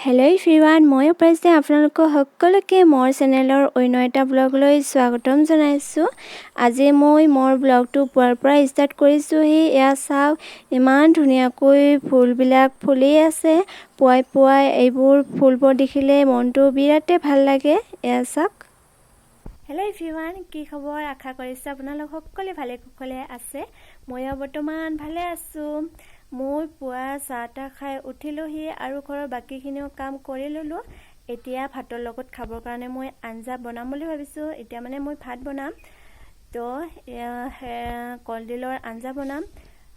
Hello' everyone, মই অপৰাজিতা আপোনালোকক সকলোকে মোৰ চেনেলৰ অন্য এটা ব্লগলৈ স্বাগতম জনাইছোঁ। আজি মই মোৰ ব্লগটো পুৱাৰ পৰা ষ্টাৰ্ট কৰিছোঁ। এয়া চাওক, ইমান ধুনীয়াকৈ ফুলবিলাক ফুলি আছে। পুৱাই এইবোৰ ফুলবোৰ দেখিলে মনটো বিৰাটেই ভাল লাগে। এয়া চাওক। হেল্ল' এভৰিৱান, কি খবৰ? আশা কৰিছোঁ আপোনালোক সকলোৱে ভালে কুশলে আছে। ময়ো বৰ্তমান ভালে আছোঁ। মই পুৱা চাহ খাই উঠিলোহি আৰু ঘৰৰ বাকীখিনিও কাম কৰি ল'লোঁ। এতিয়া ভাতৰ লগত খাবৰ কাৰণে মই আঞ্জা বনাম বুলি ভাবিছোঁ। এতিয়া মানে মই ভাত বনাম, তো কলডিলৰ আঞ্জা বনাম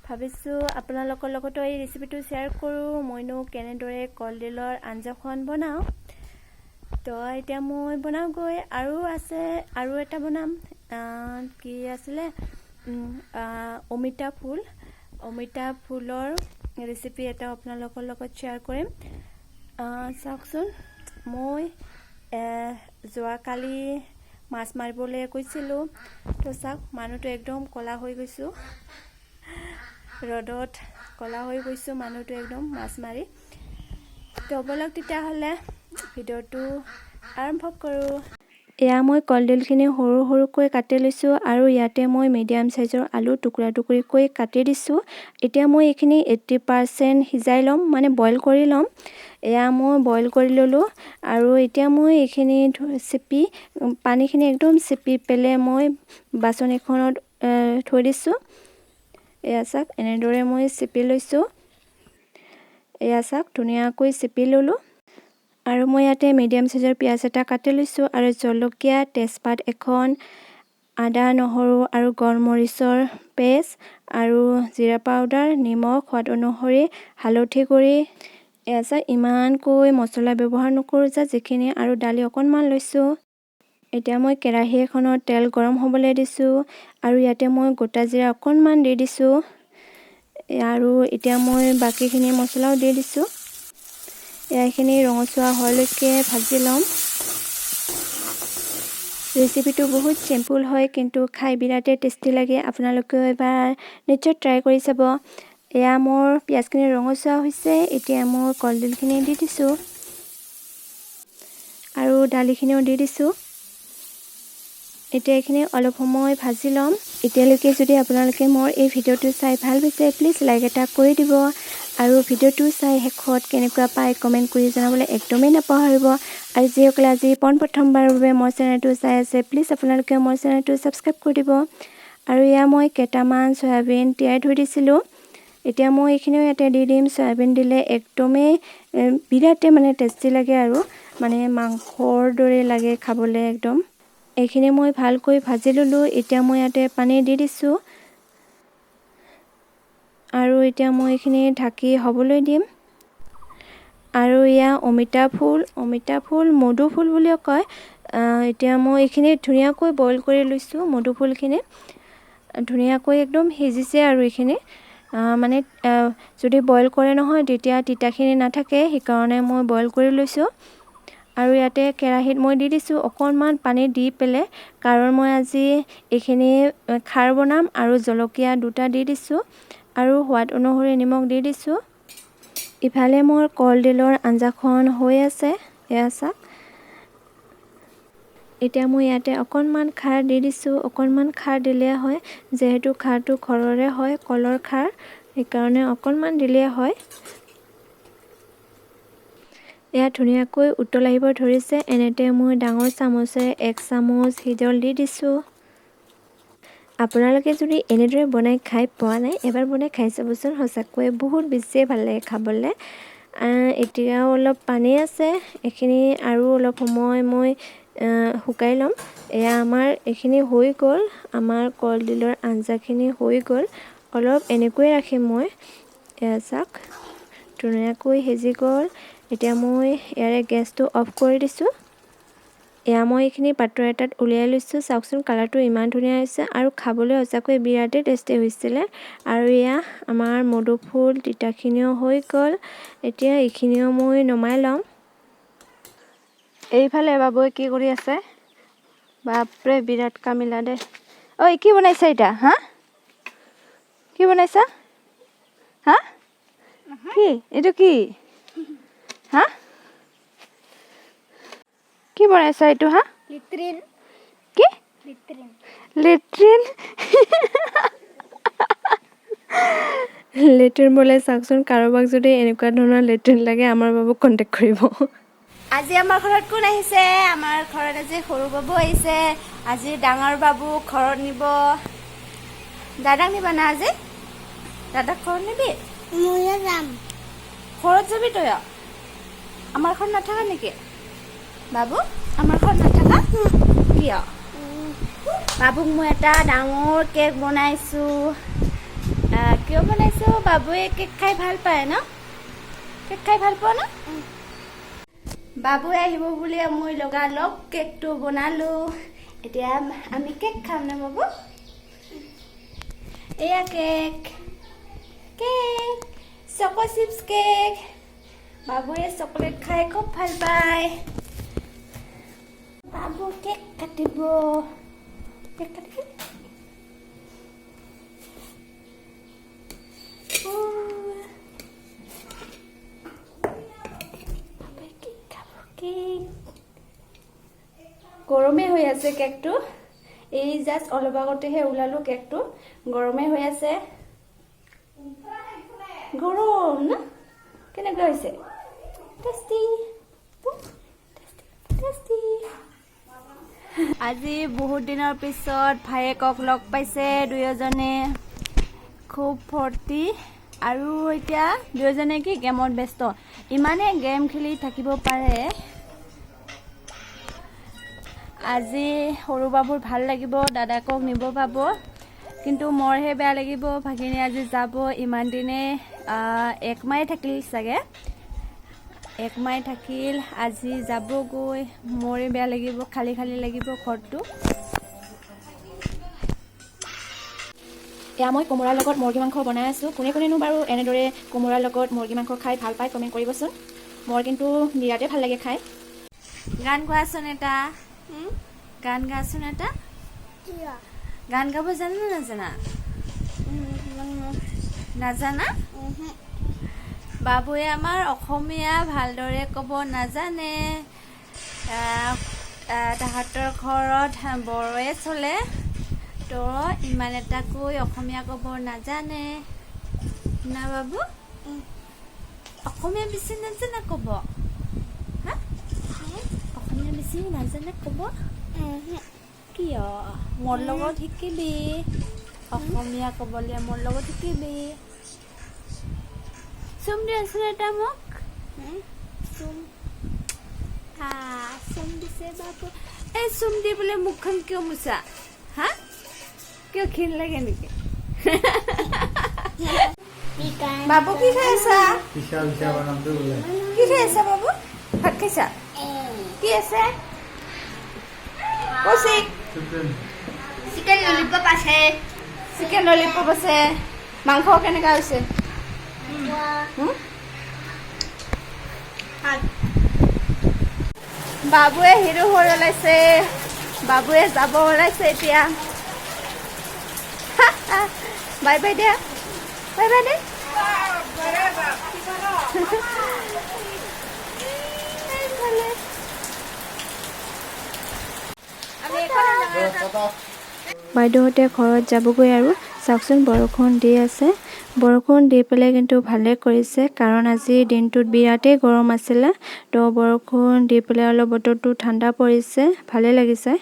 ভাবিছোঁ। আপোনালোকৰ লগতো এই ৰেচিপিটো শ্বেয়াৰ কৰোঁ, মইনো কেনেদৰে কলডিলৰ আঞ্জাখন বনাওঁ। তো এতিয়া মই বনাওঁগৈ। আৰু এটা বনাম, কি আছিলে, অমিতা ফুলৰ ৰেচিপি এটা আপোনালোকৰ লগত শ্বেয়াৰ কৰিম। চাওকচোন, মই যোৱাকালি মাছ মাৰিবলৈ গৈছিলোঁ। তো চাওক, মানুহটো একদম ক'লা হৈ গৈছোঁ, ৰ'দত ক'লা হৈ গৈছোঁ মানুহটো একদম মাছ মাৰি। তো বলক তেতিয়াহ'লে ভিডিঅ'টো আৰম্ভ কৰোঁ। এয়া মই কলডিলখিনি সৰু সৰুকৈ কাটি লৈছোঁ আৰু ইয়াতে মই মিডিয়াম চাইজৰ আলু টুকুৰা টুকুৰিকৈ কাটি দিছোঁ। এতিয়া মই এইখিনি 80% সিজাই ল'ম, মানে বইল কৰি ল'ম। এয়া মই বইল কৰি ল'লোঁ আৰু এতিয়া মই এইখিনি পানীখিনি একদম চেপি পেলাই মই বাচন এখনত থৈ দিছোঁ। এয়া চাওক, এনেদৰে মই চেপি লৈছোঁ। এয়া চাওক, ধুনীয়াকৈ চেপি ল'লোঁ। আৰু মই ইয়াতে মিডিয়াম চাইজৰ পিঁয়াজ এটা কাটি লৈছোঁ আৰু জলকীয়া, তেজপাত এখন, আদা নহৰু আৰু গোলমৰিচৰ পেষ্ট আৰু জিৰা পাউডাৰ, নিমখ সোৱাদ অনুসৰি, হালধি গুড়ি। এয়া চাওক, ইমানকৈ মছলা ব্যৱহাৰ নকৰোঁ, যিখিনি, আৰু দালি অকণমান লৈছোঁ। এতিয়া মই কেৰাহী এখনত তেল গৰম হ'বলৈ দিছোঁ আৰু ইয়াতে মই গোটা জিৰা অকণমান দি দিছোঁ। আৰু এতিয়া মই বাকীখিনি মছলাও দি দিছোঁ। এইখিনি ৰঙচুৱা হোৱালৈকে ভাজি ল'ম। ৰেচিপিটো বহুত চিম্পুল হয়, কিন্তু খাই বিৰাটেই টেষ্টি লাগে। আপোনালোকেও এবাৰ নিশ্চয় ট্ৰাই কৰি চাব। এয়া মোৰ পিঁয়াজখিনি ৰঙচুৱা হৈছে। এতিয়া মই কলডিলখিনি দি দিছোঁ আৰু দালিখিনিও দি দিছোঁ। এতিয়া এইখিনি অলপ সময় ভাজি ল'ম। এতিয়ালৈকে যদি আপোনালোকে মোৰ এই ভিডিঅ'টো চাই ভাল পাইছে, প্লিজ লাইক এটা কৰি দিব আৰু ভিডিঅ'টো চাই শেষত কেনেকুৱা পায় কমেণ্ট কৰি জনাবলৈ একদমেই নাপাহৰিব। আৰু যিসকলে আজি প্ৰথমবাৰৰ বাবে মোৰ চেনেলটো চাই আছে, প্লিজ আপোনালোকে মোৰ চেনেলটো ছাবস্ক্ৰাইব কৰি দিব। আৰু এয়া মই কেইটামান চয়াবিন তিয়াই থৈ দিছিলোঁ। এতিয়া মই এইখিনিও ইয়াতে দি দিম। চয়াবিন দিলে একদমেই বিৰাটেই মানে টেষ্টি লাগে আৰু মানে মাংসৰ দৰে লাগে খাবলৈ একদম। এইখিনি মই ভালকৈ ভাজি ল'লোঁ। এতিয়া মই ইয়াতে পানী দি দিছোঁ আৰু এতিয়া মই এইখিনি ঢাকি হ'বলৈ দিম। আৰু এয়া অমিতা ফুল, মধু ফুল বুলিও কয়। এতিয়া মই এইখিনি ধুনীয়াকৈ বইল কৰি লৈছোঁ। মধু ফুলখিনি ধুনীয়াকৈ একদম সিজিছে আৰু এইখিনি মানে যদি বইল কৰে নহয়, তেতিয়া তিতাখিনি নাথাকে, সেইকাৰণে মই বইল কৰি লৈছোঁ। আৰু ইয়াতে কেৰাহীত মই দি দিছোঁ অকণমান পানী দি পেলাই, কাৰণ মই আজি এইখিনি খাৰ বনাম। আৰু জলকীয়া দুটা দি দিছোঁ আৰু সোৱাদ অনুসৰি নিমখ দি দিছোঁ। ইফালে মোৰ কলডিলৰ আঞ্জাখন হৈ আছে। এয়া চাওক, এতিয়া মই ইয়াতে অকণমান খাৰ দি দিছোঁ। অকণমান খাৰ দিলে হয়, যিহেতু খাৰটো ঘৰৰে হয়, কলৰ খাৰ, সেইকাৰণে অকণমান দিলে হয়। এয়া ধুনীয়াকৈ উতল আহিব ধৰিছে। এনেতে মই ডাঙৰ চামুচেৰে 1 চামুচ হিজল দি দিছোঁ। আপোনালোকে যদি এনেদৰে বনাই খাই পোৱা নাই, এবাৰ বনাই খাই চাবচোন। সঁচাকৈ বহুত বেছিয়ে ভাল লাগে খাবলৈ। এতিয়াও অলপ পানী আছে, এইখিনি আৰু অলপ সময় মই শুকাই ল'ম। এয়া আমাৰ এইখিনি হৈ গ'ল, আমাৰ কলডিলৰ আঞ্জাখিনি হৈ গ'ল। অলপ এনেকৈ ৰাখিম মই। এয়া চাওক, ধুনীয়াকৈ সিজি গ'ল। এতিয়া মই ইয়াৰে গেছটো অফ কৰি দিছোঁ। এয়া মই এইখিনি পাত্ৰ এটাত উলিয়াই লৈছোঁ। চাওকচোন, কালাৰটো ইমান ধুনীয়া হৈছে আৰু খাবলৈ সঁচাকৈ বিৰাটেই টেষ্টি হৈছিলে। আৰু এয়া আমাৰ মধুফুল তিতাখিনিও হৈ গ'ল। এতিয়া এইখিনিও মই নমাই ল'ম। এইফালে বাবুৱে কি কৰি আছে? বাপৰে, বিৰাট কামিলা দে। ঐ, কি বনাইছা এটা? হা, কি বনাইছা? হা, কি এইটো? কি হা, বনাইছা এইটো হা লিট্ৰিন কি লিট্ৰিন লেট্ৰিন লেট্ৰিন বোলে চাওকচোন কাৰোবাক যদি এনেকুৱা ধৰণৰ লেট্ৰিন লাগে আমাৰ বাবুক কণ্টেক্ট কৰিব আজি আমাৰ ঘৰত কোন আহিছে আমাৰ ঘৰত আজি সৰু বাবু আহিছে আজি ডাঙৰ বাবু ঘৰত নিব দাদাক নিবা না আজি দাদাক ঘৰত নিবি ময়ো যাম ঘৰত যাবি তই আমাৰ ঘৰত নাথাকা নেকি বাবু আমাৰ ঘৰত নাথাকা কিয় বাবুক মই এটা ডাঙৰ কেক বনাইছোঁ কিয় বনাইছোঁ বাবুৱে কেক খাই ভাল পায় ন কেক খাই ভাল পোৱা ন বাবুৱে আহিব বুলি মই লগালগ কেকটো বনালোঁ এতিয়া আমি কেক খাম না বাবু এয়া cake cake choco chips cake বাবুৱে চকলেট খাই খুব ভাল পায় বাবু কেক কাটিব কেক কাটিব গৰমে হৈ আছে কেকটো এই জাষ্ট অলপ আগতেহে ওলালোঁ কেকটো গৰমে হৈ আছে গৰম না কেনেকুৱা হৈছে টেষ্টি টেষ্টি আজি বহুত দিনৰ পিছত ভায়েকক লগ পাইছে দুয়োজনে খুব ফূৰ্তি আৰু এতিয়া দুয়োজনে কি গেমত ব্যস্ত ইমানে গেম খেলি থাকিব পাৰে আজি সৰু বাবুৰ ভাল লাগিব দাদাকক নিব পাব কিন্তু মোৰহে বেয়া লাগিব ভাগিনী আজি যাব ইমান দিনে একমাহ থাকিল চাগে একমাহ থাকিল আজি যাবগৈ মোৰে বেয়া লাগিব খালী খালী লাগিব ঘৰটো এয়া মই কোমোৰাৰ লগত মুৰ্গী মাংস বনাই আছোঁ কোনে কোনেনো বাৰু এনেদৰে কোমোৰাৰ লগত মুৰ্গী মাংস খাই ভাল পায় কমেণ্ট কৰিবচোন মোৰ কিন্তু বিৰাটেই ভাল লাগে খাই গান গোৱাচোন এটা গান গাচোন এটা গান গাব জানা নে নাজানা নাজানা বাবুৱে আমাৰ অসমীয়া ভালদৰে ক'ব নাজানে তাহাঁতৰ ঘৰত বড়োৱে চলে তো ইমান এটাকৈ অসমীয়া ক'ব নাজানে না বাবু অসমীয়া বেছি নাজানে ক'ব হা অসমীয়া বেছি নাজানে ক'ব কিয় মোৰ লগত শিকিবি অসমীয়া ক'বলৈ মোৰ লগত শিকিবি চুম দিয়াচোন এটা মোক চুম চুম দিছে বাবু এই চুম দি বোলে মুখখন কিয় মোচা হা কিয় ঘিণ লাগে নেকি বাবু কি খাই আছা কি খাই আছা বাবু ভাত খাইছা কি আছে চিকেন ললিপপ আছে চিকেন ললিপপ আছে মাংস কেনেকুৱা হৈছে বাবুৱে হিৰো হৈ ওলাইছে বাবুৱে যাব ওলাইছে এতিয়া বাই বাই দিয়া বাই বাই দে বাইদেউহঁতে ঘৰত যাবগৈ আৰু চাওকচোন বৰষুণ দি আছে বৰষুণ দি পেলাই কিন্তু ভালে কৰিছে কাৰণ আজিৰ দিনটোত বিৰাটেই গৰম আছিলে তো বৰষুণ দি পেলাই অলপ বতৰটো ঠাণ্ডা পৰিছে ভালে লাগিছে